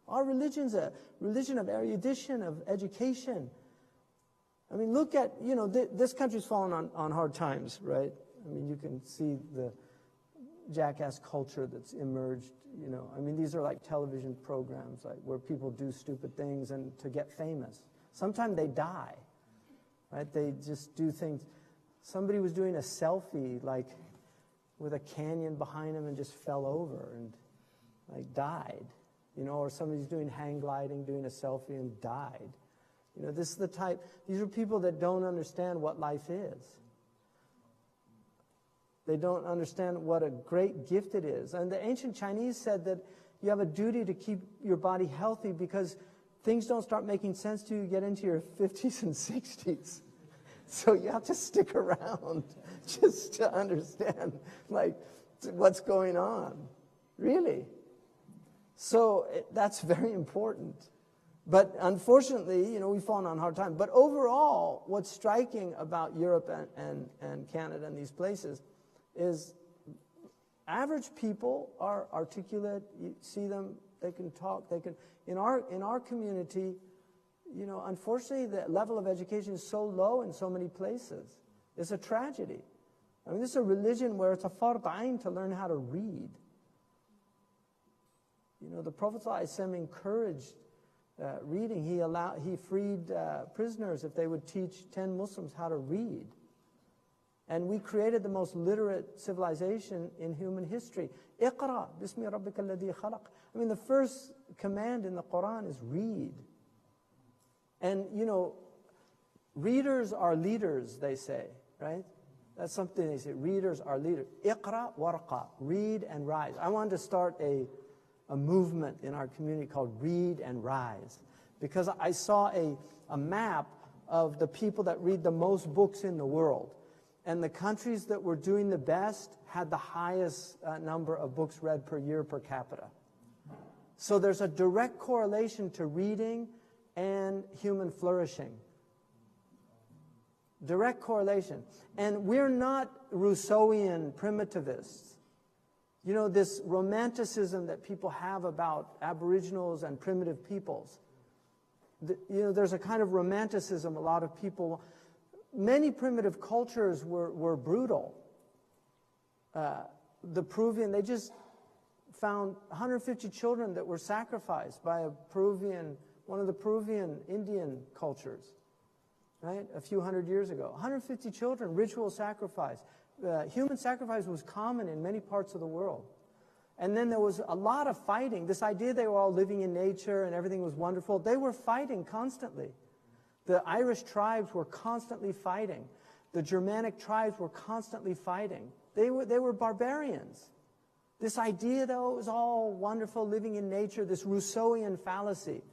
Our religion's a religion of erudition, of education. I mean, look at, you know, this country's fallen on hard times, right? I mean, you can see the jackass culture that's emerged, you know. I mean, these are like television programs, like where people do stupid things and to get famous. Sometimes they die, right? They just do things. Somebody was doing a selfie, like, with a canyon behind him and just fell over and, like, died. You know, or somebody's doing hang gliding, doing a selfie and died. You know, this is the type, these are people that don't understand what life is. They don't understand what a great gift it is. And the ancient Chinese said that you have a duty to keep your body healthy because things don't start making sense to you, get into your 50s and 60s. So you have to stick around just to understand, like, what's going on. Really. So that's very important. But unfortunately, you know, we've fallen on hard times. But overall, what's striking about Europe and Canada and these places is average people are articulate. You see them, they can talk, they can. In our community, you know, unfortunately, the level of education is so low in so many places. It's a tragedy. I mean, this is a religion where it's a fard ayn to learn how to read. You know, the Prophet ﷺ encouraged reading. He freed prisoners if they would teach 10 Muslims how to read. And we created the most literate civilization in human history. Iqra, bismi rabbika alladhi khalaq. I mean, the first command in the Quran is read. And, you know, readers are leaders, they say, right? That's something they say. Readers are leaders. Iqra warqa, read and rise. I wanted to start a movement in our community called Read and Rise, because I saw a map of the people that read the most books in the world. And the countries that were doing the best had the highest number of books read per year per capita. So there's a direct correlation to reading and human flourishing. Direct correlation. And we're not Rousseauian primitivists. You know, this romanticism that people have about aboriginals and primitive peoples. You know, there's a kind of romanticism a lot of people. Many primitive cultures were brutal. The Peruvian, they just found 150 children that were sacrificed by one of the Peruvian Indian cultures, right? A few hundred years ago. 150 children, ritual sacrifice. Human sacrifice was common in many parts of the world. And then there was a lot of fighting. This idea they were all living in nature and everything was wonderful. They were fighting constantly. The Irish tribes were constantly fighting. The Germanic tribes were constantly fighting. They were barbarians. This idea, though, it was all wonderful, living in nature, this Rousseauian fallacy.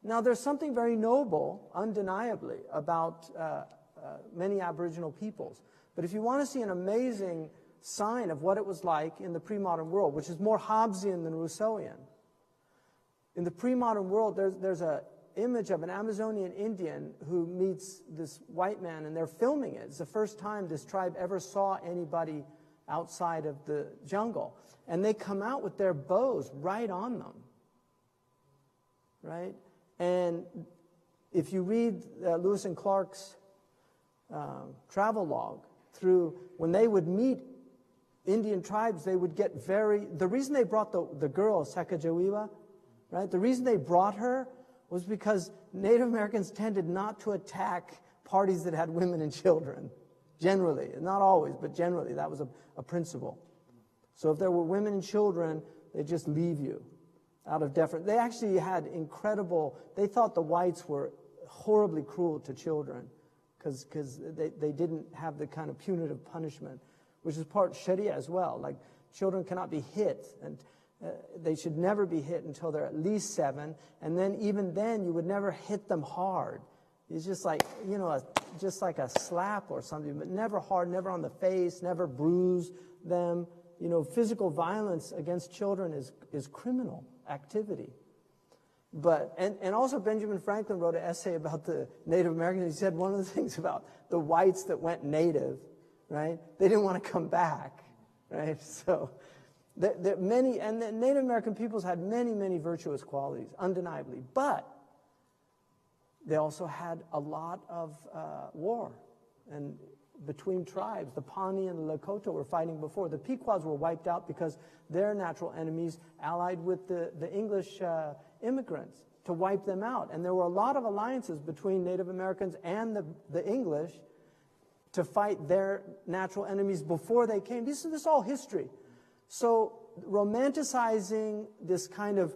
Now, there's something very noble, undeniably, about many Aboriginal peoples. But if you want to see an amazing sign of what it was like in the pre-modern world, which is more Hobbesian than Rousseauian, in the pre-modern world, there's an image of an Amazonian Indian who meets this white man, and they're filming it. It's the first time this tribe ever saw anybody outside of the jungle. And they come out with their bows right on them, right? And if you read Lewis and Clark's travel log, when they would meet Indian tribes, they would get the reason they brought the girl, Sacagawea, right? The reason they brought her was because Native Americans tended not to attack parties that had women and children, generally. Not always, but generally, that was a principle. So if there were women and children, they'd just leave you out of deference. They actually had they thought the whites were horribly cruel to children because they didn't have the kind of punitive punishment, which is part Sharia as well. Like, children cannot be hit, and they should never be hit until they're at least 7, and then even then you would never hit them hard. It's just like, you know, just like a slap or something, but never hard, never on the face, never bruise them. You know, physical violence against children is criminal activity. But, and also Benjamin Franklin wrote an essay about the Native Americans. He said one of the things about the whites that went native, right, they didn't want to come back, right? So Many, and the Native American peoples had many, many virtuous qualities, undeniably. But they also had a lot of war. And between tribes, the Pawnee and the Lakota were fighting before. The Pequods were wiped out because their natural enemies allied with the English immigrants to wipe them out. And there were a lot of alliances between Native Americans and the English to fight their natural enemies before they came. This is all history. So romanticizing this kind of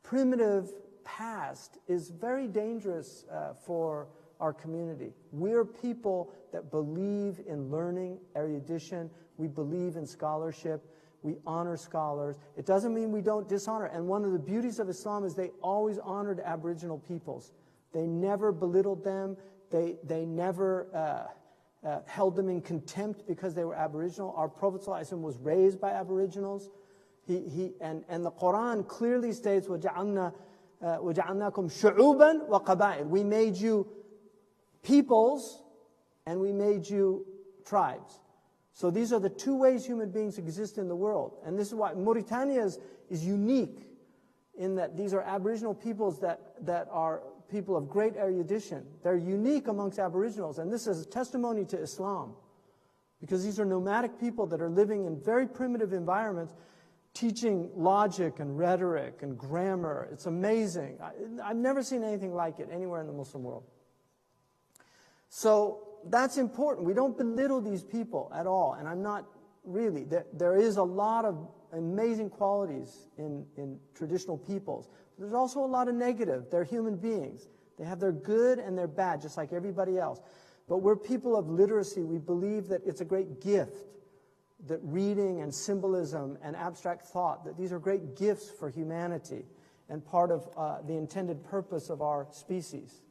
primitive past is very dangerous for our community. We're people that believe in learning, erudition. We believe in scholarship. We honor scholars. It doesn't mean we don't dishonor. And one of the beauties of Islam is they always honored Aboriginal peoples. They never belittled them. They never held them in contempt because they were Aboriginal. Our Prophet ﷺ was raised by Aboriginals. And the Quran clearly states, وَجَعَلْنَاكُمْ شُعُوبًا وَقَبَائِلًا. We made you peoples and we made you tribes. So these are the two ways human beings exist in the world. And this is why Mauritania is unique in that these are Aboriginal peoples that are people of great erudition. They're unique amongst Aboriginals. And this is a testimony to Islam. Because these are nomadic people that are living in very primitive environments, teaching logic and rhetoric and grammar. It's amazing. I've never seen anything like it anywhere in the Muslim world. So that's important. We don't belittle these people at all. And I'm not really. There is a lot of amazing qualities in traditional peoples. But there's also a lot of negative. They're human beings. They have their good and their bad, just like everybody else. But we're people of literacy. We believe that it's a great gift, that reading and symbolism and abstract thought, that these are great gifts for humanity and part of the intended purpose of our species.